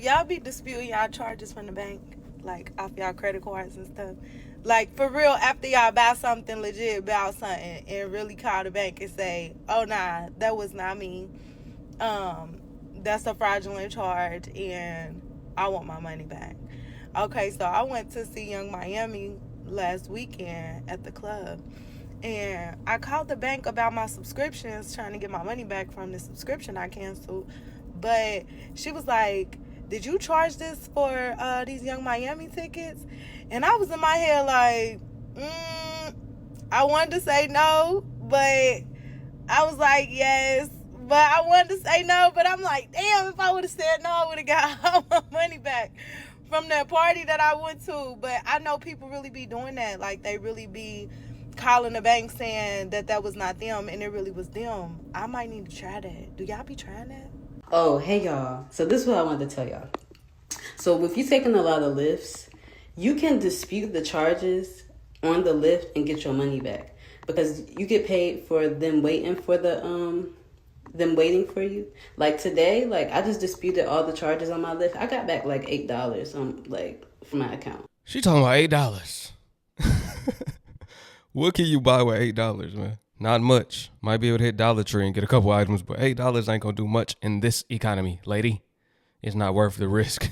y'all be disputing y'all charges from the bank? Like, off y'all credit cards and stuff? Like, for real, after y'all buy something legit, about something, and really call the bank and say, oh, nah, that was not me. That's a fraudulent charge, and I want my money back. Okay, so I went to see Young Miami last weekend at the club. And I called the bank about my subscriptions, trying to get my money back from the subscription I canceled. But she was like, did you charge this for these Young Miami tickets? And I was in my head like, I wanted to say no, but I was like, yes. But I wanted to say no, but I'm like, damn, if I would have said no, I would have got all my money back from that party that I went to. But I know people really be doing that. Like, they really be calling the bank saying that was not them and it really was them. I might need to try that. Do y'all be trying that? Oh, hey, y'all. So this is what I wanted to tell y'all. So if you're taking a lot of lifts, you can dispute the charges on the lift and get your money back. Because you get paid for them waiting for them waiting for you. Like today, like I just disputed all the charges on my lift. I got back like $8 like from my account. She talking about $8. What can you buy with $8, man? Not much. Might be able to hit Dollar Tree and get a couple items, but $8 ain't gonna do much in this economy, lady. It's not worth the risk.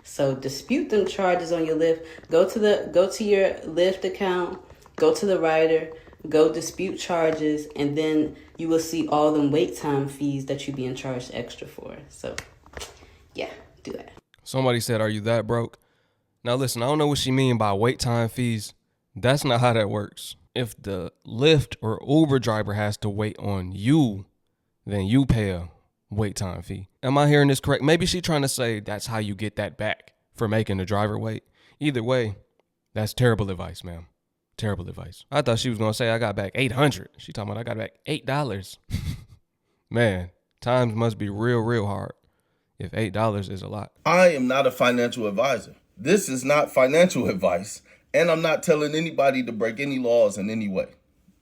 So dispute them charges on your Lyft. Go to your Lyft account, go to the rider, go dispute charges, and then you will see all them wait time fees that you're being charged extra for. So yeah, do that. Somebody said, are you that broke? Now listen, I don't know what she mean by wait time fees. That's not how that works. If the Lyft or Uber driver has to wait on you, then you pay a wait time fee. Am I hearing this correct? Maybe she trying to say that's how you get that back for making the driver wait. Either way, that's terrible advice, ma'am. Terrible advice. I thought she was going to say I got back $800. She talking about I got back $8. Man, times must be real, real hard if $8 is a lot. I am not a financial advisor. This is not financial advice. And I'm not telling anybody to break any laws in any way.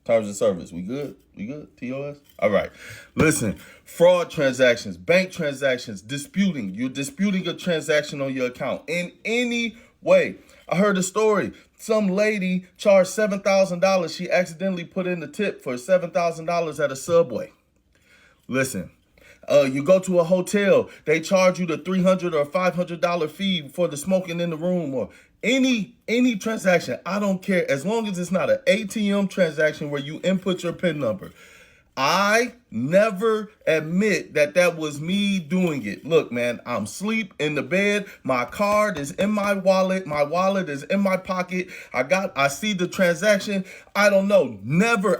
Terms of service, we good? We good? TOS? All right. Listen, fraud transactions, bank transactions, disputing. You're disputing a transaction on your account in any way. I heard a story. Some lady charged $7,000. She accidentally put in the tip for $7,000 at a Subway. Listen. You go to a hotel, they charge you the $300 or $500 fee for the smoking in the room, or any transaction. I don't care, as long as it's not an ATM transaction where you input your PIN number. I never admit that was me doing it. Look, man, I'm asleep in the bed. My card is in my wallet. My wallet is in my pocket. I see the transaction. I don't know.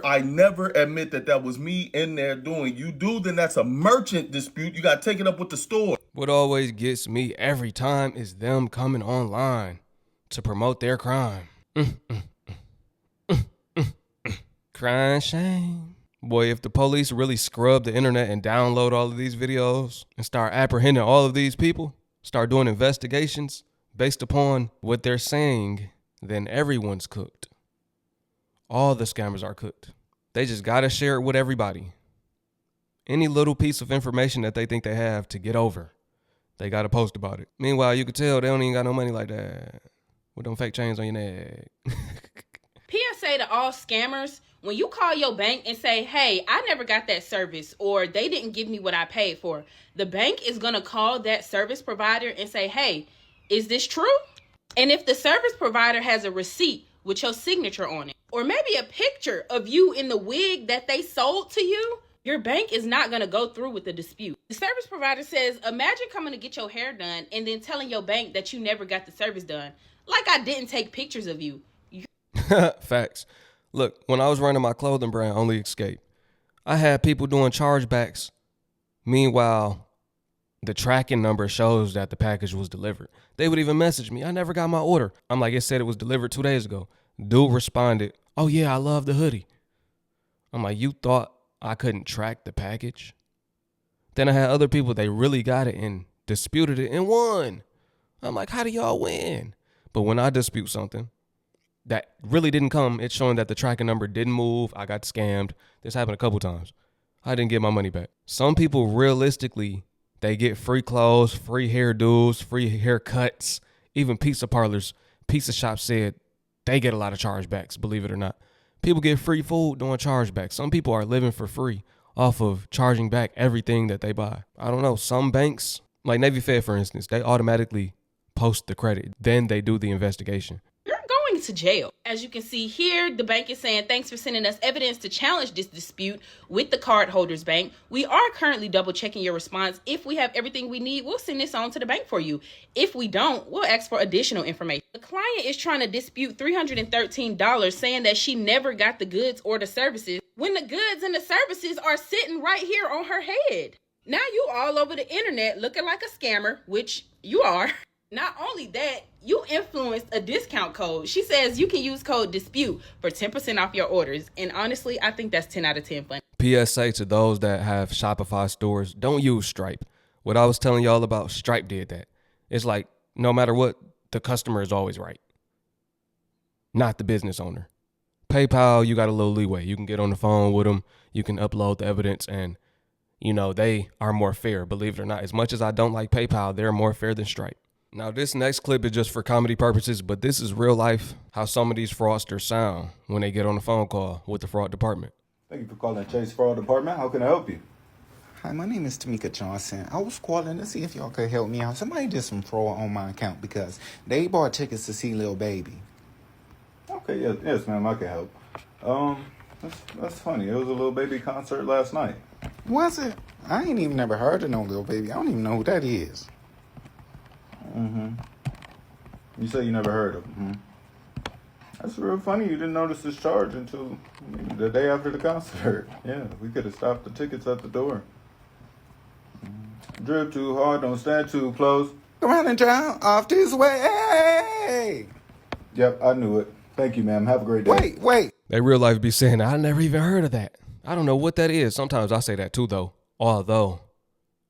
I never admit that was me in there doing. You do, then that's a merchant dispute. You got to take it up with the store. What always gets me every time is them coming online to promote their crime. Crime shame. Boy, if the police really scrub the internet and download all of these videos and start apprehending all of these people, start doing investigations based upon what they're saying, then everyone's cooked. All the scammers are cooked. They just got to share it with everybody. Any little piece of information that they think they have to get over, they got to post about it. Meanwhile, you can tell they don't even got no money like that with them fake chains on your neck. PSA to all scammers, when you call your bank and say, hey, I never got that service, or they didn't give me what I paid for, the bank is going to call that service provider and say, hey, is this true? And if the service provider has a receipt with your signature on it, or maybe a picture of you in the wig that they sold to you, your bank is not going to go through with the dispute. The service provider says, imagine coming to get your hair done and then telling your bank that you never got the service done. Like I didn't take pictures of you. Facts. Look, when I was running my clothing brand, Only Escape, I had people doing chargebacks. Meanwhile, the tracking number shows that the package was delivered. They would even message me, I never got my order. I'm like, it said it was delivered 2 days ago. Dude responded, oh yeah, I love the hoodie. I'm like, you thought I couldn't track the package? Then I had other people, they really got it and disputed it and won. I'm like, how do y'all win? But when I dispute something that really didn't come, it's showing that the tracking number didn't move. I got scammed. This happened a couple times. I didn't get my money back. Some people realistically, They get free clothes, free hairdos, free haircuts, even pizza parlors. Pizza shops said they get a lot of chargebacks, believe it or not. People get free food doing chargebacks. Some people are living for free off of charging back everything that they buy. I don't know. Some banks, like Navy Fed, for instance, they automatically post the credit. Then they do the investigation. You're going to jail. As you can see here, the bank is saying, thanks for sending us evidence to challenge this dispute with the cardholders bank. We are currently double checking your response. If we have everything we need, we'll send this on to the bank for you. If we don't, we'll ask for additional information. The client is trying to dispute $313, saying that she never got the goods or the services when the goods and the services are sitting right here on her head. Now you all over the internet looking like a scammer, which you are. Not only that, you influenced a discount code. She says you can use code DISPUTE for 10% off your orders. And honestly, I think that's 10 out of 10 fun. PSA to those that have Shopify stores, don't use Stripe. What I was telling y'all about, Stripe did that. It's like, no matter what, the customer is always right, not the business owner. PayPal, you got a little leeway. You can get on the phone with them. You can upload the evidence and, they are more fair, believe it or not. As much as I don't like PayPal, they're more fair than Stripe. Now, this next clip is just for comedy purposes, but this is real life, how some of these fraudsters sound when they get on the phone call with the fraud department. Thank you for calling Chase Fraud Department. How can I help you? Hi, my name is Tamika Johnson. I was calling to see if y'all could help me out. Somebody did some fraud on my account because they bought tickets to see Lil Baby. Okay, yes, ma'am, I can help. That's funny. It was a Lil Baby concert last night. Was it? I ain't even never heard of no Lil Baby. I don't even know who that is. You say you never heard of him. That's real funny. You didn't notice this charge until the day after the concert. Yeah, we could have stopped the tickets at the door. Drip too hard, don't stand too close. Come on and drive off this way. Hey! Yep, I knew it. Thank you, ma'am. Have a great day. Wait. They real life be saying, I never even heard of that. I don't know what that is. Sometimes I say that too, though. Although,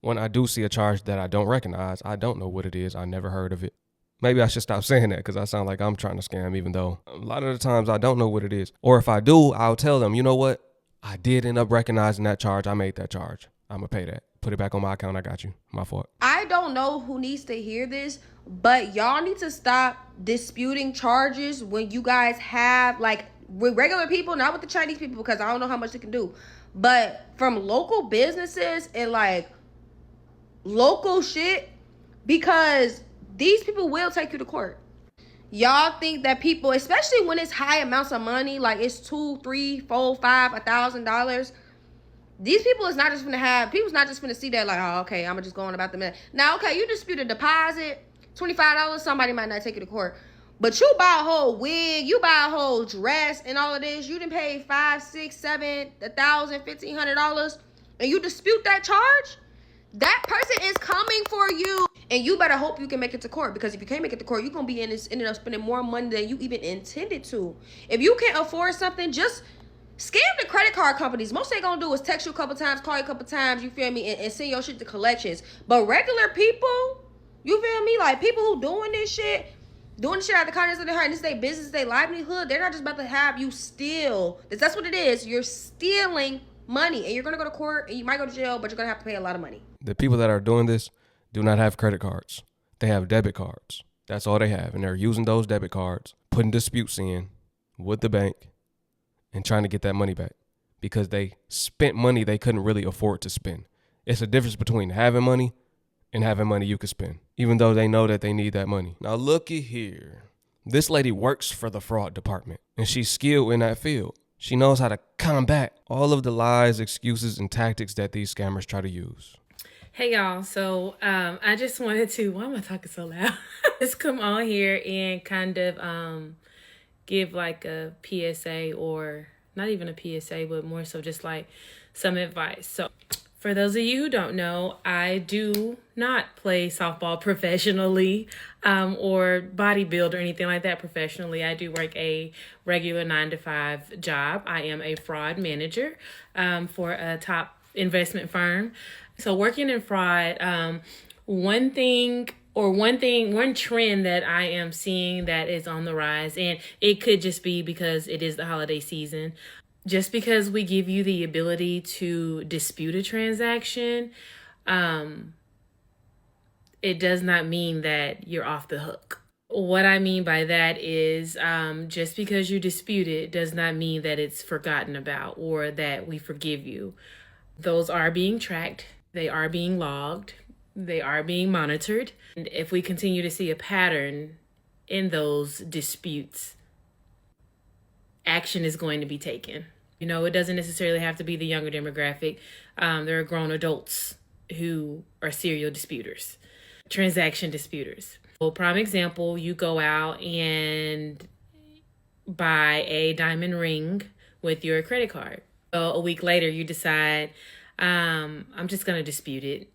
when I do see a charge that I don't recognize, I don't know what it is. I never heard of it. Maybe I should stop saying that because I sound like I'm trying to scam, even though a lot of the times I don't know what it is. Or if I do, I'll tell them, you know what? I did end up recognizing that charge. I made that charge. I'm going to pay that. Put it back on my account. I got you. My fault. I don't know who needs to hear this, but y'all need to stop disputing charges when you guys have, like, with regular people, not with the Chinese people, because I don't know how much they can do, but from local businesses and, like, local shit, because these people will take you to court. Y'all think that people, especially when it's high amounts of money, like it's $2, $3, $4, $5, $1,000, these people is not just gonna have, people's not just gonna see that like, oh, okay, I'm just going about the minute. Now, okay, you dispute a deposit, $25, somebody might not take you to court. But you buy a whole wig, you buy a whole dress and all of this, you done paid $5, $6, $7, $1,000, $1,500, and you dispute that charge? That person is coming for you. And you better hope you can make it to court, because if you can't make it to court, you're going to be ended up spending more money than you even intended to. If you can't afford something, just scam the credit card companies. Most they going to do is text you a couple times, call you a couple times, you feel me, and send your shit to collections. But regular people, you feel me, like people who doing this shit out of the kindness of their heart, and this is their business, their livelihood, they're not just about to have you steal. That's what it is. You're stealing money, and you're going to go to court, and you might go to jail, but you're going to have to pay a lot of money. The people that are doing this do not have credit cards. They have debit cards. That's all they have. And they're using those debit cards, putting disputes in with the bank and trying to get that money back because they spent money they couldn't really afford to spend. It's a difference between having money and having money you could spend, even though they know that they need that money. Now, looky here. This lady works for the fraud department, and she's skilled in that field. She knows how to combat all of the lies, excuses, and tactics that these scammers try to use. Hey y'all, so I just wanted to, why am I talking so loud? Just come on here and kind of give like a PSA, or not even a PSA, but more so just like some advice. So for those of you who don't know, I do not play softball professionally or bodybuild or anything like that professionally. I do work a regular 9-to-5 job. I am a fraud manager for a top investment firm. So working in fraud, one trend that I am seeing that is on the rise, and it could just be because it is the holiday season. Just because we give you the ability to dispute a transaction, it does not mean that you're off the hook. What I mean by that is just because you dispute it does not mean that it's forgotten about or that we forgive you. Those are being tracked. They are being logged. They are being monitored. And if we continue to see a pattern in those disputes, action is going to be taken. You know, it doesn't necessarily have to be the younger demographic. There are grown adults who are serial disputers, transaction disputers. Well, prime example, you go out and buy a diamond ring with your credit card. So a week later, you decide, I'm just going to dispute it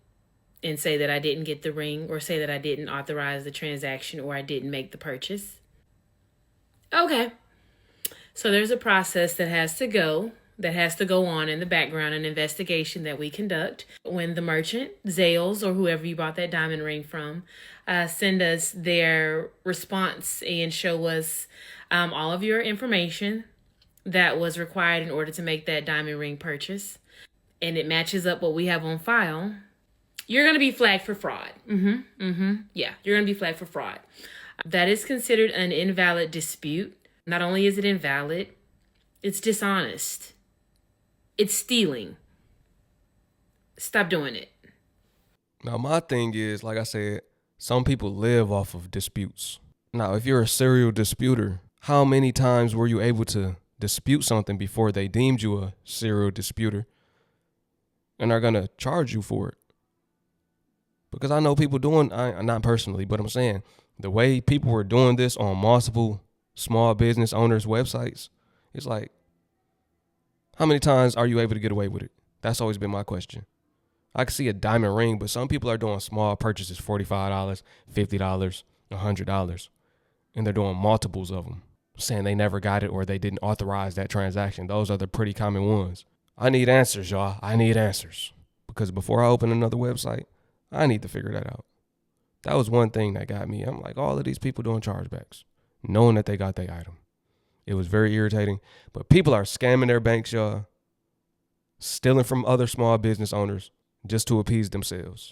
and say that I didn't get the ring, or say that I didn't authorize the transaction, or I didn't make the purchase. Okay. So there's a process that has to go on in the background, an investigation that we conduct. When the merchant, Zales, or whoever you bought that diamond ring from, send us their response and show us all of your information that was required in order to make that diamond ring purchase, and it matches up what we have on file, you're going to be flagged for fraud. Yeah, you're going to be flagged for fraud. That is considered an invalid dispute. Not only is it invalid, it's dishonest. It's stealing. Stop doing it. Now, my thing is, like I said, some people live off of disputes. Now, if you're a serial disputer, how many times were you able to dispute something before they deemed you a serial disputer and are going to charge you for it? Because I know people doing, not personally, but I'm saying the way people were doing this on multiple small business owners' websites, it's like, how many times are you able to get away with it? That's always been my question. I can see a diamond ring, but some people are doing small purchases, $45, $50, $100, and they're doing multiples of them, saying they never got it or they didn't authorize that transaction. Those are the pretty common ones. I need answers, y'all. I need answers. Because before I open another website, I need to figure that out. That was one thing that got me. I'm like, all of these people doing chargebacks, knowing that they got their item. It was very irritating. But people are scamming their banks, y'all, stealing from other small business owners just to appease themselves.